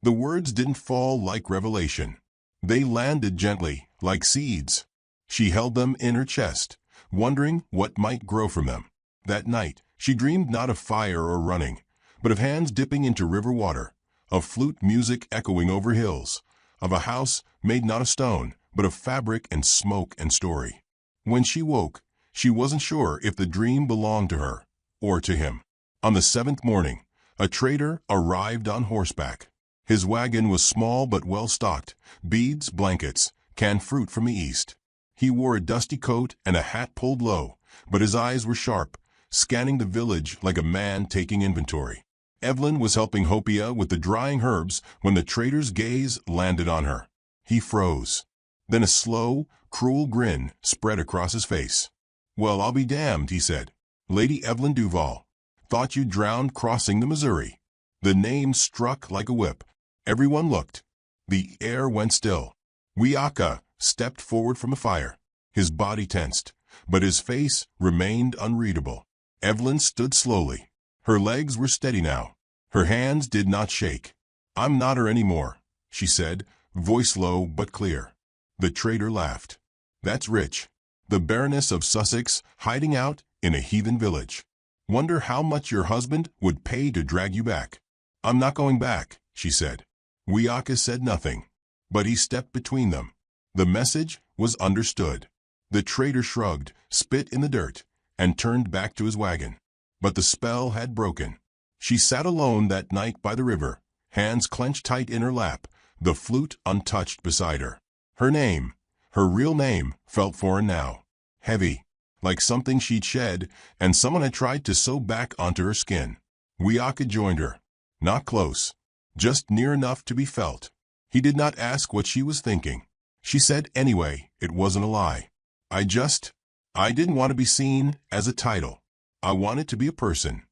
Speaker 1: The words didn't fall like revelation. They landed gently, like seeds. She held them in her chest, wondering what might grow from them. That night, she dreamed not of fire or running, but of hands dipping into river water, of flute music echoing over hills, of a house made not of stone, but of fabric and smoke and story. When she woke, she wasn't sure if the dream belonged to her or to him. On the 7th morning, a trader arrived on horseback. His wagon was small but well-stocked, beads, blankets, canned fruit from the east. He wore a dusty coat and a hat pulled low, but his eyes were sharp, scanning the village like a man taking inventory. Evelyn was helping Hopia with the drying herbs when the trader's gaze landed on her. He froze. Then a slow, cruel grin spread across his face. "Well, I'll be damned," he said. "Lady Evelyn Duval. Thought you drowned crossing the Missouri." The name struck like a whip. Everyone looked. The air went still. Wiaka stepped forward from the fire. His body tensed, but his face remained unreadable. Evelyn stood slowly. Her legs were steady now. Her hands did not shake. "I'm not her anymore," she said, voice low but clear. The trader laughed. "That's rich. The Baroness of Sussex hiding out in a heathen village. Wonder how much your husband would pay to drag you back." I'm not going back, she said. Wiaka said nothing, but he stepped between them. The message was understood. The trader shrugged, spit in the dirt, and turned back to his wagon. But the spell had broken. She sat alone that night by the river, hands clenched tight in her lap, the flute untouched beside her. Her name, her real name, felt foreign now. Heavy, like something she'd shed, and someone had tried to sew back onto her skin. Wiaka joined her. Not close, just near enough to be felt. He did not ask what she was thinking. She said anyway, it wasn't a lie. I didn't want to be seen as a title. I wanted to be a person.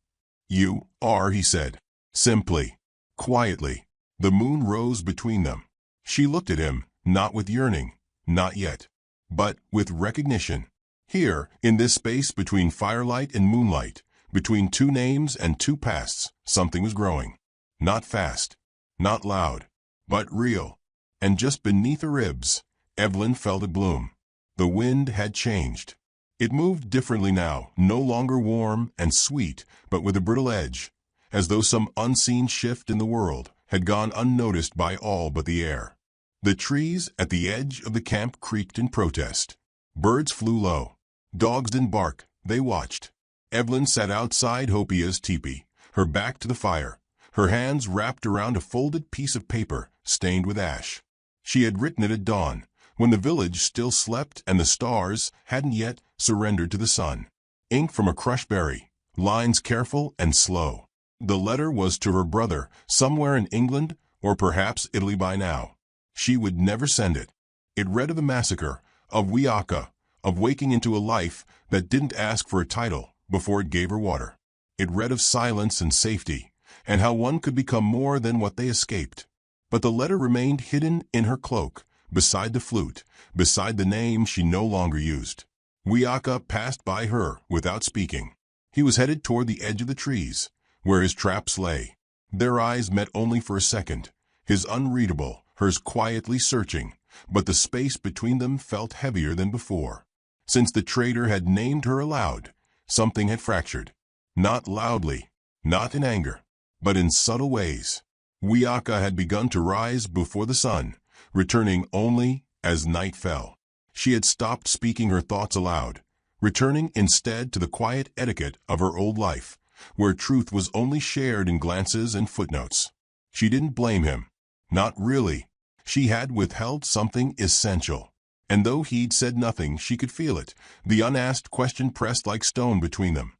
Speaker 1: You are, he said. Simply, quietly. The moon rose between them. She looked at him, not with yearning, not yet, but with recognition. Here, in this space between firelight and moonlight, between two names and two pasts, something was growing. Not fast, not loud, but real. And just beneath her ribs, Evelyn felt it bloom. The wind had changed. It moved differently now, no longer warm and sweet, but with a brittle edge, as though some unseen shift in the world had gone unnoticed by all but the air. The trees at the edge of the camp creaked in protest. Birds flew low. Dogs didn't bark. They watched. Evelyn sat outside Hopia's teepee, her back to the fire, her hands wrapped around a folded piece of paper stained with ash. She had written it at dawn, when the village still slept and the stars hadn't yet surrendered to the sun. Ink from a crushed berry, lines careful and slow. The letter was to her brother, somewhere in England or perhaps Italy by now. She would never send it. It read of the massacre, of Wiaka, of waking into a life that didn't ask for a title before it gave her water. It read of silence and safety, and how one could become more than what they escaped. But the letter remained hidden in her cloak, beside the flute, beside the name she no longer used. Wiaka passed by her without speaking. He was headed toward the edge of the trees, where his traps lay. Their eyes met only for a second, his unreadable, hers quietly searching, but the space between them felt heavier than before. Since the trader had named her aloud, something had fractured. Not loudly, not in anger, but in subtle ways. Wiaka had begun to rise before the sun, returning only as night fell. She had stopped speaking her thoughts aloud, returning instead to the quiet etiquette of her old life, where truth was only shared in glances and footnotes. She didn't blame him. Not really. She had withheld something essential. And though he'd said nothing, she could feel it, the unasked question pressed like stone between them.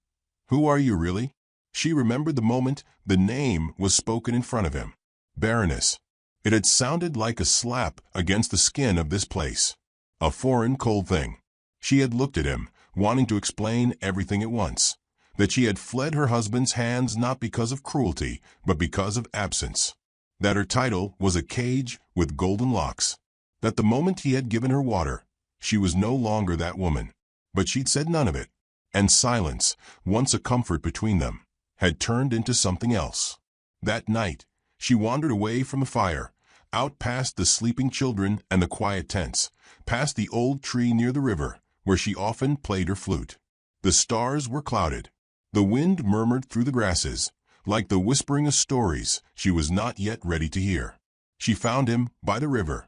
Speaker 1: Who are you really? She remembered the moment the name was spoken in front of him. Baroness. It had sounded like a slap against the skin of this place. A foreign, cold thing. She had looked at him, wanting to explain everything at once. That she had fled her husband's hands not because of cruelty, but because of absence. That her title was a cage with golden locks. That the moment he had given her water, she was no longer that woman. But she'd said none of it. And silence, once a comfort between them, had turned into something else. That night, she wandered away from the fire, out past the sleeping children and the quiet tents, past the old tree near the river, where she often played her flute. The stars were clouded. The wind murmured through the grasses, like the whispering of stories she was not yet ready to hear. She found him by the river.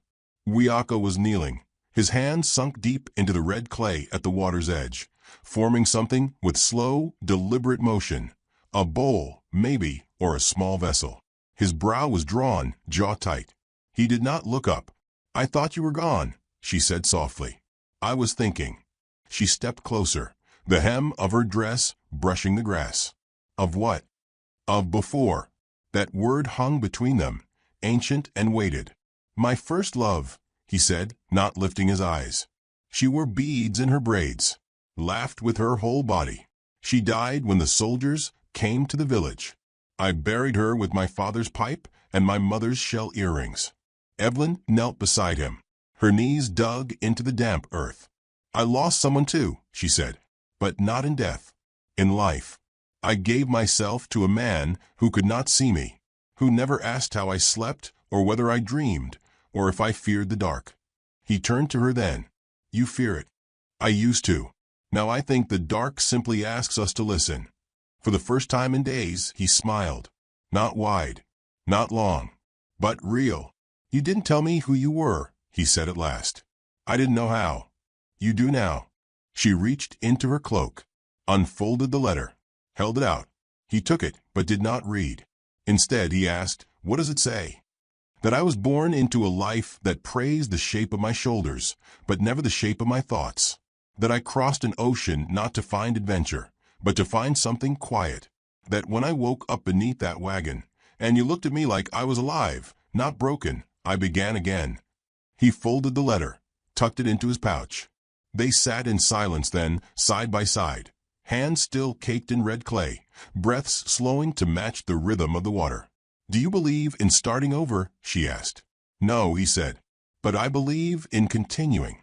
Speaker 1: Wiaka was kneeling, his hands sunk deep into the red clay at the water's edge, forming something with slow, deliberate motion. A bowl, maybe, or a small vessel. His brow was drawn, jaw tight. He did not look up. I thought you were gone, she said softly. I was thinking. She stepped closer, the hem of her dress brushing the grass. Of what? Of before. That word hung between them, ancient and weighted. My first love, he said, not lifting his eyes. She wore beads in her braids, laughed with her whole body. She died when the soldiers came to the village. I buried her with my father's pipe and my mother's shell earrings. Evelyn knelt beside him, her knees dug into the damp earth. I lost someone too, she said, but not in death. In life. I gave myself to a man who could not see me, who never asked how I slept or whether I dreamed or if I feared the dark. He turned to her then. You fear it. I used to. Now I think the dark simply asks us to listen. For the first time in days, he smiled. Not wide, Not long, but real. You didn't tell me who you were, he said at last. I didn't know how. You do now. She reached into her cloak, unfolded the letter, held it out. He took it, but did not read. Instead, he asked, what does it say? That I was born into a life that praised the shape of my shoulders, but never the shape of my thoughts. That I crossed an ocean not to find adventure, but to find something quiet. That when I woke up beneath that wagon, and you looked at me like I was alive, not broken, I began again. He folded the letter, tucked it into his pouch. They sat in silence then, side by side, hands still caked in red clay, breaths slowing to match the rhythm of the water. Do you believe in starting over? She asked. No, he said, but I believe in continuing.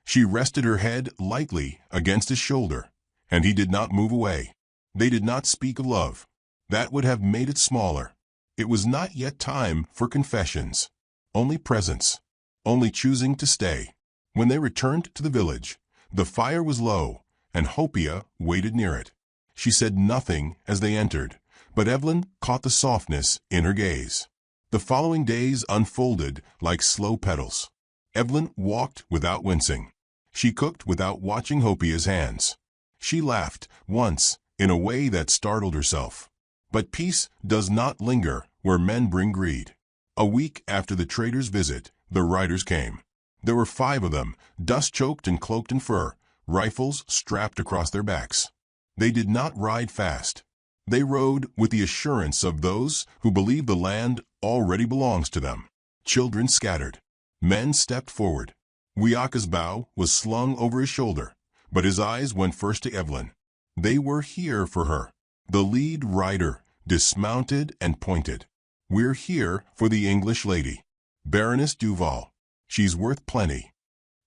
Speaker 1: She rested her head lightly against his shoulder, and he did not move away. They did not speak of love. That would have made it smaller. It was not yet time for confessions. Only presence. Only choosing to stay. When they returned to the village, the fire was low, and Hopia waited near it. She said nothing as they entered, but Evelyn caught the softness in her gaze. The following days unfolded like slow petals. Evelyn walked without wincing. She cooked without watching Hopia's hands. She laughed once in a way that startled herself. But peace does not linger where men bring greed. A week after the trader's visit, the riders came. There were 5 of them, dust-choked and cloaked in fur, rifles strapped across their backs. They did not ride fast. They rode with the assurance of those who believe the land already belongs to them. Children scattered. Men stepped forward. Wiaka's bow was slung over his shoulder, but his eyes went first to Evelyn. They were here for her. The lead rider dismounted and pointed. We're here for the English lady, Baroness Duval. She's worth plenty.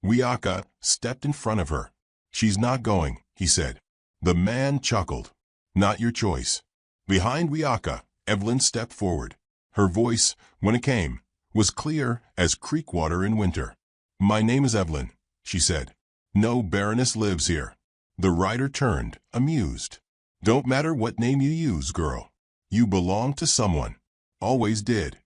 Speaker 1: Wiaka stepped in front of her. She's not going, he said. The man chuckled. Not your choice. Behind Wiaka, Evelyn stepped forward. Her voice, when it came, was clear as creek water in winter. My name is Evelyn, she said. No Baroness lives here. The rider turned, amused. Don't matter what name you use, girl. You belong to someone. Always did.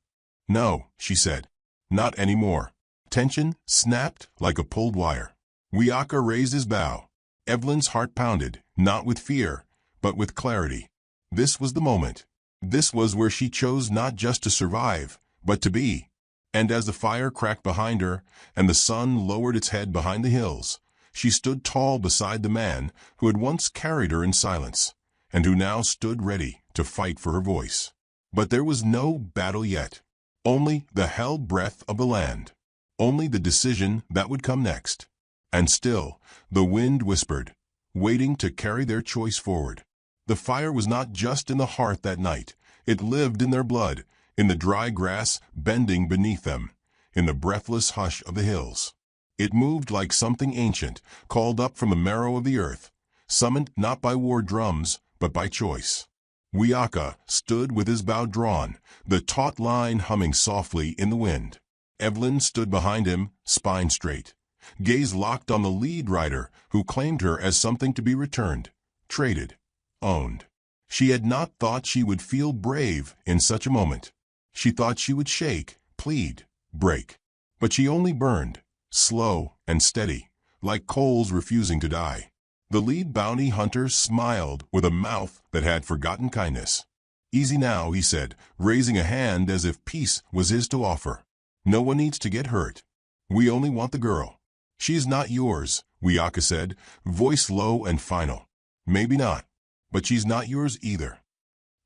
Speaker 1: No, she said. Not anymore. Tension snapped like a pulled wire. Wiaka raised his bow. Evelyn's heart pounded, not with fear, but with clarity. This was the moment. This was where she chose not just to survive, but to be. And as the fire cracked behind her, and the sun lowered its head behind the hills, she stood tall beside the man who had once carried her in silence, and who now stood ready to fight for her voice. But there was no battle yet. Only the hell breath of the land. Only the decision that would come next. And still, the wind whispered, waiting to carry their choice forward. The fire was not just in the hearth that night. It lived in their blood, in the dry grass bending beneath them, in the breathless hush of the hills. It moved like something ancient, called up from the marrow of the earth, summoned not by war drums, but by choice. Wiaka stood with his bow drawn, the taut line humming softly in the wind. Evelyn stood behind him, spine straight, gaze locked on the lead rider who claimed her as something to be returned, traded, owned. She had not thought she would feel brave in such a moment. She thought she would shake, plead, break. But she only burned, slow and steady, like coals refusing to die. The lead bounty hunter smiled with a mouth that had forgotten kindness. Easy now, he said, raising a hand as if peace was his to offer. No one needs to get hurt. We only want the girl. She is not yours, Wiaka said, voice low and final. Maybe not, but she's not yours either.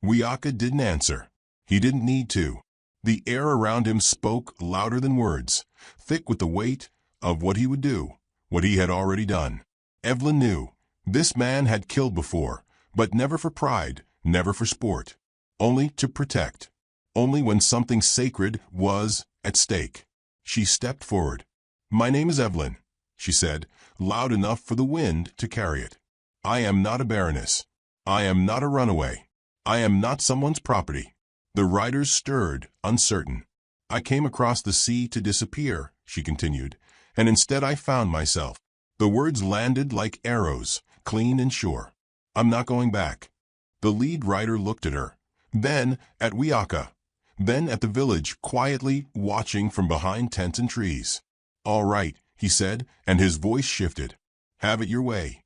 Speaker 1: Wiaka didn't answer. He didn't need to. The air around him spoke louder than words, thick with the weight of what he would do, what he had already done. Evelyn knew. This man had killed before, but never for pride, never for sport. Only to protect. Only when something sacred was at stake. She stepped forward. My name is Evelyn, she said, loud enough for the wind to carry it. I am not a baroness. I am not a runaway. I am not someone's property. The riders stirred, uncertain. I came across the sea to disappear, she continued, and instead I found myself. The words landed like arrows, clean and sure. I'm not going back. The lead rider looked at her, then at Wiaka. then at the village, quietly watching from behind tents and trees. "All right," he said, and his voice shifted. "Have it your way."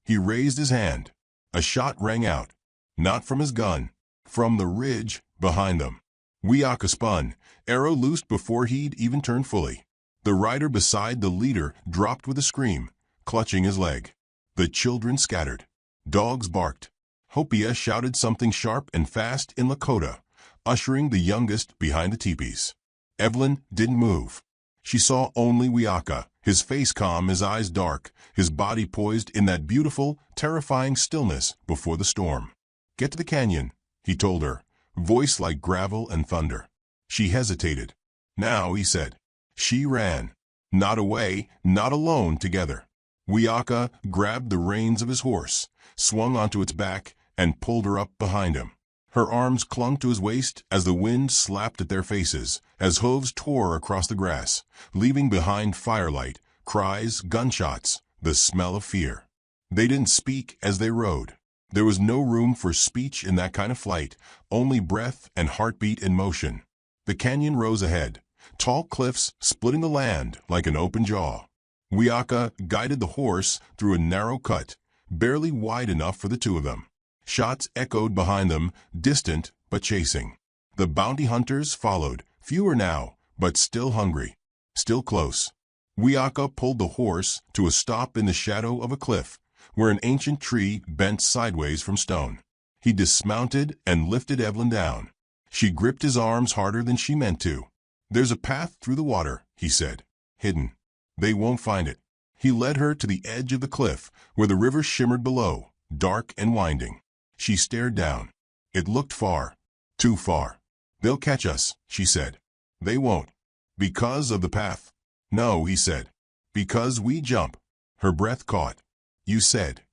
Speaker 1: He raised his hand. A shot rang out, not from his gun, from the ridge behind them. Wiaka spun, arrow loosed before he'd even turned fully. The rider beside the leader dropped with a scream, clutching his leg. The children scattered. Dogs barked. Hopia shouted something sharp and fast in Lakota, ushering the youngest behind the teepees. Evelyn didn't move. She saw only Wiaka, his face calm, his eyes dark, his body poised in that beautiful, terrifying stillness before the storm. "Get to the canyon," he told her, voice like gravel and thunder. She hesitated. "Now," he said. She ran. Not away, not alone, together. Wiaka grabbed the reins of his horse, swung onto its back, and pulled her up behind him. Her arms clung to his waist as the wind slapped at their faces, as hooves tore across the grass, leaving behind firelight, cries, gunshots, the smell of fear. They didn't speak as they rode. There was no room for speech in that kind of flight, only breath and heartbeat in motion. The canyon rose ahead, tall cliffs splitting the land like an open jaw. Wiaka guided the horse through a narrow cut, barely wide enough for the two of them. Shots echoed behind them, distant but chasing. The bounty hunters followed, fewer now, but still hungry, still close. Wiaka pulled the horse to a stop in the shadow of a cliff, where an ancient tree bent sideways from stone. He dismounted and lifted Evelyn down. She gripped his arms harder than she meant to. "There's a path through the water," he said. "Hidden. They won't find it." He led her to the edge of the cliff, where the river shimmered below, dark and winding. She stared down. It looked far. Too far. "They'll catch us," she said. "They won't." "Because of the path." "No," he said. "Because we jump." Her breath caught. "You said."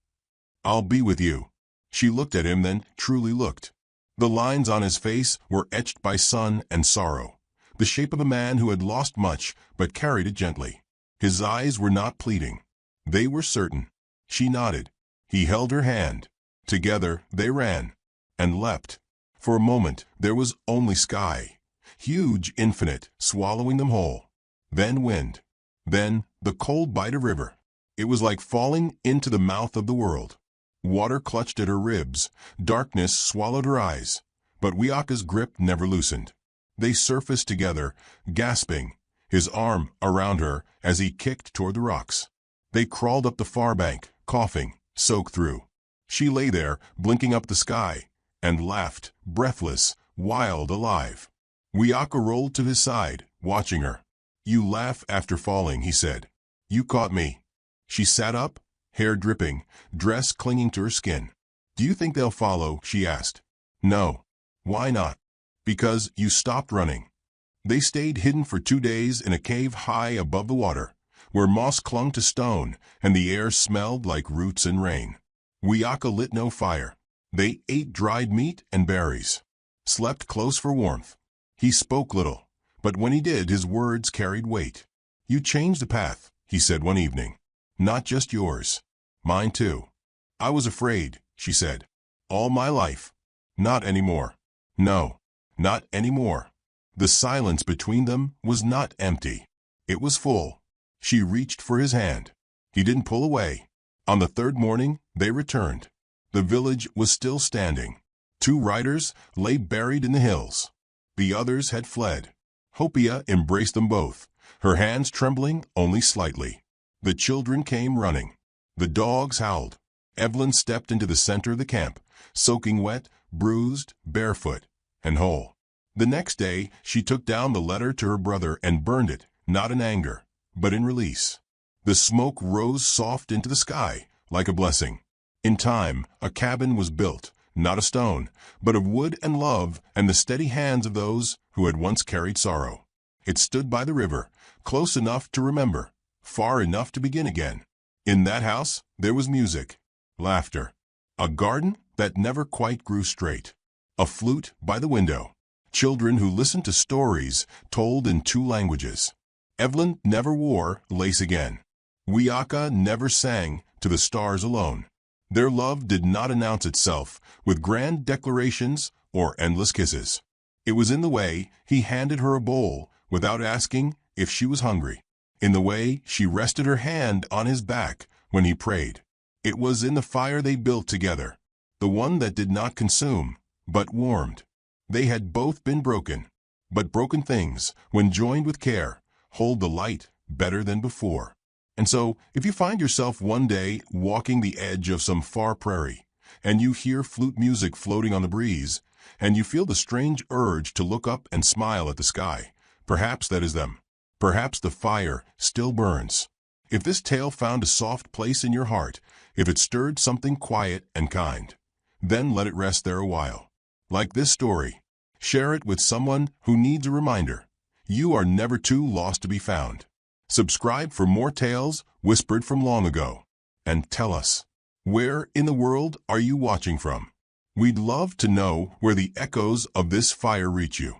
Speaker 1: "I'll be with you." She looked at him, then truly looked. The lines on his face were etched by sun and sorrow, the shape of a man who had lost much but carried it gently. His eyes were not pleading. They were certain. She nodded. He held her hand. Together they ran, and leapt. For a moment there was only sky, huge, infinite, swallowing them whole. Then wind. Then the cold bite of river. It was like falling into the mouth of the world. Water clutched at her ribs. Darkness swallowed her eyes. But Wiaka's grip never loosened. They surfaced together, gasping, his arm around her as he kicked toward the rocks. They crawled up the far bank, coughing, soaked through. She lay there, blinking up the sky, and laughed, breathless, wild, alive. Wiaka rolled to his side, watching her. "You laugh after falling," he said. "You caught me." She sat up, hair dripping, dress clinging to her skin. "Do you think they'll follow?" she asked. "No." "Why not?" "Because you stopped running." They stayed hidden for 2 days in a cave high above the water, where moss clung to stone and the air smelled like roots and rain. Wiaka lit no fire. They ate dried meat and berries, slept close for warmth. He spoke little, but when he did, his words carried weight. "You changed the path," he said one evening. "Not just yours. Mine too." "I was afraid," she said. "All my life." "Not anymore." "No, not anymore." The silence between them was not empty. It was full. She reached for his hand. He didn't pull away. On the third morning, they returned. The village was still standing. 2 riders lay buried in the hills. The others had fled. Hopia embraced them both, her hands trembling only slightly. The children came running. The dogs howled. Evelyn stepped into the center of the camp, soaking wet, bruised, barefoot, and whole. The next day, she took down the letter to her brother and burned it, not in anger, but in release. The smoke rose soft into the sky, like a blessing. In time, a cabin was built, not of stone, but of wood and love and the steady hands of those who had once carried sorrow. It stood by the river, close enough to remember, far enough to begin again. In that house, there was music, laughter, a garden that never quite grew straight, a flute by the window, children who listened to stories told in 2 languages. Evelyn never wore lace again. Wiaka never sang to the stars alone. Their love did not announce itself with grand declarations or endless kisses. It was in the way he handed her a bowl without asking if she was hungry, in the way she rested her hand on his back when he prayed. It was in the fire they built together, the one that did not consume, but warmed. They had both been broken, but broken things, when joined with care, hold the light better than before. And so, if you find yourself one day walking the edge of some far prairie, and you hear flute music floating on the breeze, and you feel the strange urge to look up and smile at the sky, perhaps that is them. Perhaps the fire still burns. If this tale found a soft place in your heart, if it stirred something quiet and kind, then let it rest there a while. Like this story, share it with someone who needs a reminder. You are never too lost to be found. Subscribe for more tales whispered from long ago. And tell us, where in the world are you watching from? We'd love to know where the echoes of this fire reach you.